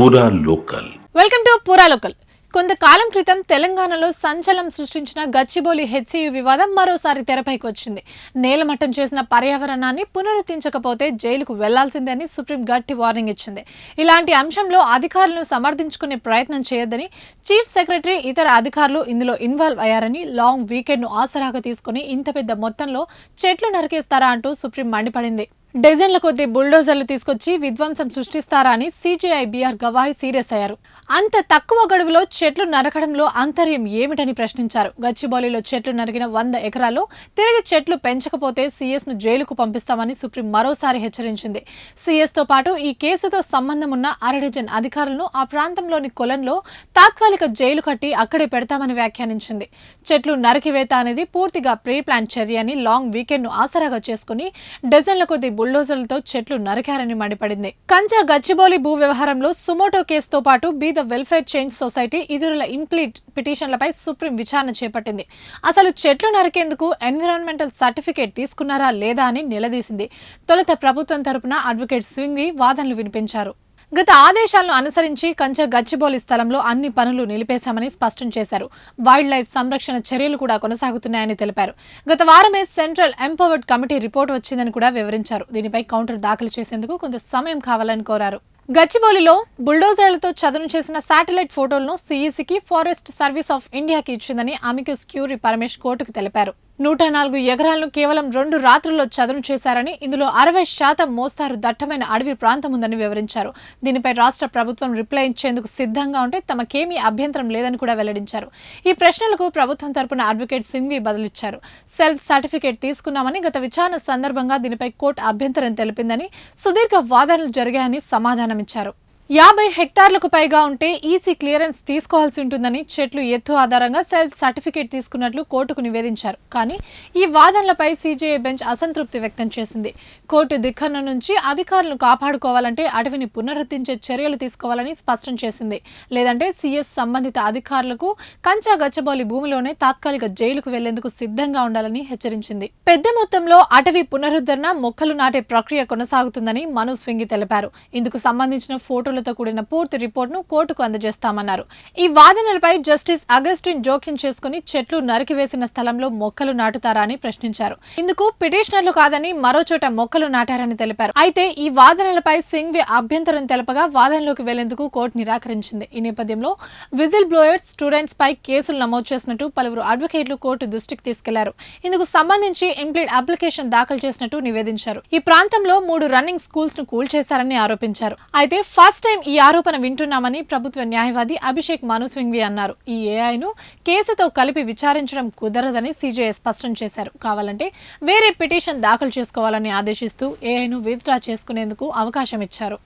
పూరా local. Welcome to పూరా local. కొంతకాలం క్రితం తెలంగాణలో సంచలనం సృష్టించిన గచ్చిబౌలి హెచ్సియు వివాదం మరోసారి తెరపైకి వచ్చింది. నేలమట్టం చేసిన పర్యావరణాన్ని పునరుద్ధరించకపోతే జైలుకు వెళ్లాల్సిందే అని సుప్రీం గట్టి వార్నింగ్ ఇచ్చింది. ఇలాంటి అంశంలో అధికారులను సమర్థించుకునే ప్రయత్నం చేయొద్దని చీఫ్ సెక్రటరీ, ఇతర అధికారులు ఇందులో ఇన్వాల్వ్ అయ్యారని, లాంగ్ వీకెండ్ ను ఆసరాగా తీసుకుని ఇంత పెద్ద మొత్తంలో చెట్లు నరికేస్తారా అంటూ సుప్రీం మండిపడింది. డజన్ల కొద్ది బుల్డోజర్లు తీసుకొచ్చి విధ్వంసం సృష్టిస్తారా అని సిజేఐ బిఆర్ గవాయి సీరియస్ అయ్యారు. అంత తక్కువ గడువులో చెట్లు నరకడంలో అంతర్యం ఏమిటని ప్రశ్నించారు. గచ్చిబౌలిలో చెట్లు నరికిన 100 ఎకరాల్లో తిరిగి చెట్లు పెంచకపోతే సీఎస్ ను జైలుకు పంపిస్తామని సుప్రీం మరోసారి హెచ్చరించింది. సీఎస్ తో పాటు ఈ కేసుతో సంబంధం ఉన్న 1/2 డజన్ అధికారులను ఆ ప్రాంతంలోని కొలంలో తాత్కాలిక జైలు కట్టి అక్కడే పెడతామని వ్యాఖ్యానించింది. చెట్లు నరికివేత అనేది పూర్తిగా ప్రీ ప్లాన్ చర్య అని, లాంగ్ వీకెండ్ ను ఆసరాగా చేసుకుని డజన్ల కొద్ది బుల్డోజర్లతో చెట్లు నరికారని మండిపడింది. కంచా గచ్చిబౌలి భూ వ్యవహారంలో సుమోటో కేసుతో పాటు be the welfare change society ఇతరుల ఇంప్లీట్ పిటిషన్లపై సుప్రీం విచారణ చేపట్టింది. అసలు చెట్లు నరికేందుకు ఎన్విరాన్మెంటల్ సర్టిఫికేట్ తీసుకున్నారా లేదా అని నిలదీసింది. తొలుత ప్రభుత్వం తరపున అడ్వకేట్ స్వింగ్వి వాదనలు వినిపించారు. గత ఆదేశాలను అనుసరించి కంచ గచ్చిబౌలి స్థలంలో అన్ని పనులు నిలిపేశామని స్పష్టం చేశారు. వైల్డ్ లైఫ్ సంరక్షణ చర్యలు కూడా కొనసాగుతున్నాయని తెలిపారు. గత వారమే సెంట్రల్ ఎంపవర్డ్ కమిటీ రిపోర్ట్ వచ్చిందని కూడా వివరించారు. దీనిపై కౌంటర్ దాఖలు చేసేందుకు కొంత సమయం కావాలని కోరారు. గచ్చిబౌలిలో బుల్డోజర్లతో చదును చేసిన శాటిలైట్ ఫోటోలను సిఈసికి, ఫారెస్ట్ సర్వీస్ ఆఫ్ ఇండియాకి ఇచ్చిందని అమికస్ క్యూరీ పరమేష్ కోర్టుకు తెలిపారు. 104 ఎకరాలను కేవలం 2 రాత్రుల్లో చదును చేశారని, ఇందులో 60% మోస్తారు దట్టమైన అడవి ప్రాంతం ఉందని వివరించారు. దీనిపై రాష్ట్ర ప్రభుత్వం రిప్లై ఇచ్చేందుకు సిద్ధంగా ఉంటే తమకేమీ అభ్యంతరం లేదని కూడా వెల్లడించారు. ఈ ప్రశ్నలకు ప్రభుత్వం తరపున అడ్వకేట్ సింగ్వి బదులిచ్చారు. సెల్ఫ్ సర్టిఫికేట్ తీసుకున్నామని, గత విచారణ సందర్భంగా దీనిపై కోర్టు అభ్యంతరం తెలిపిందని, సుదీర్ఘ వాదనలు జరిగాయని సమాధానమిచ్చారు. 50 హెక్టార్లకు పైగా ఉంటే ఈసీ క్లియరెన్స్ తీసుకోవాల్సి ఉంటుందని, చెట్లు ఎత్తు ఆధారంగా సెల్ఫ్ సర్టిఫికేట్ తీసుకున్నట్లు కోర్టుకు నివేదించారు. కానీ ఈ వాదనలపై సీజేఐ బెంచ్ అసంతృప్తి వ్యక్తం చేసింది. కోర్టు ధిక్కరణ నుంచి అధికారులను కాపాడుకోవాలంటే అటవీని పునరుద్ధరించే చర్యలు తీసుకోవాలని స్పష్టం చేసింది. లేదంటే సీఎస్ సంబంధిత అధికారులకు కంచా గచ్చిబౌలి భూమిలోనే తాత్కాలిక జైలుకు వెళ్లేందుకు సిద్ధంగా ఉండాలని హెచ్చరించింది. పెద్ద మొత్తంలో అటవీ పునరుద్ధరణ, మొక్కలు నాటే ప్రక్రియ కొనసాగుతుందని మను స్వింగి తెలిపారు. ఇందుకు సంబంధించిన ఫోటోలు కూడిన పూర్తి రిపోర్ట్ ను కోర్టుకు అందజేస్తామన్నారు. ఈ వాదనలపై జస్టిస్ అగస్టిన్ జోక్యం చేసుకుని చెట్లు నరికివేసిన స్థలంలో మొక్కలు నాటుతారా అని ప్రశ్నించారు. ఇందుకు పిటిషనర్లు కాదని, మరోచోట మొక్కలు నాటారని తెలిపారు. అయితే ఈ వాదనలపై సింగ్వి అభ్యంతరం తెలపగా వాదనలోకి వెళ్లేందుకు కోర్టు నిరాకరించింది. ఈ నేపథ్యంలో విజిల్ బ్లోయర్స్, స్టూడెంట్స్ పై కేసులు నమోదు చేసినట్టు పలువురు అడ్వకేట్లు కోర్టు దృష్టికి తీసుకెళ్లారు. ఇందుకు సంబంధించి ఇంప్లీట్ అప్లికేషన్ దాఖలు చేసినట్టు నివేదించారు. ఈ ప్రాంతంలో 3 రన్నింగ్ స్కూల్స్ ను కూల్చేశారని ఆరోపించారు. అయితే ఫస్ట్ ఈ ఆరోపణ వింటున్నామని ప్రభుత్వ న్యాయవాది అభిషేక్ మను స్వింగ్వి అన్నారు. ఈ ఏఐను కేసుతో కలిపి విచారించడం కుదరదని సీజేఐ స్పష్టం చేశారు. కావాలంటే వేరే పిటిషన్ దాఖలు చేసుకోవాలని ఆదేశిస్తూ ఏఐను విత్డ్రా చేసుకునేందుకు అవకాశం ఇచ్చారు.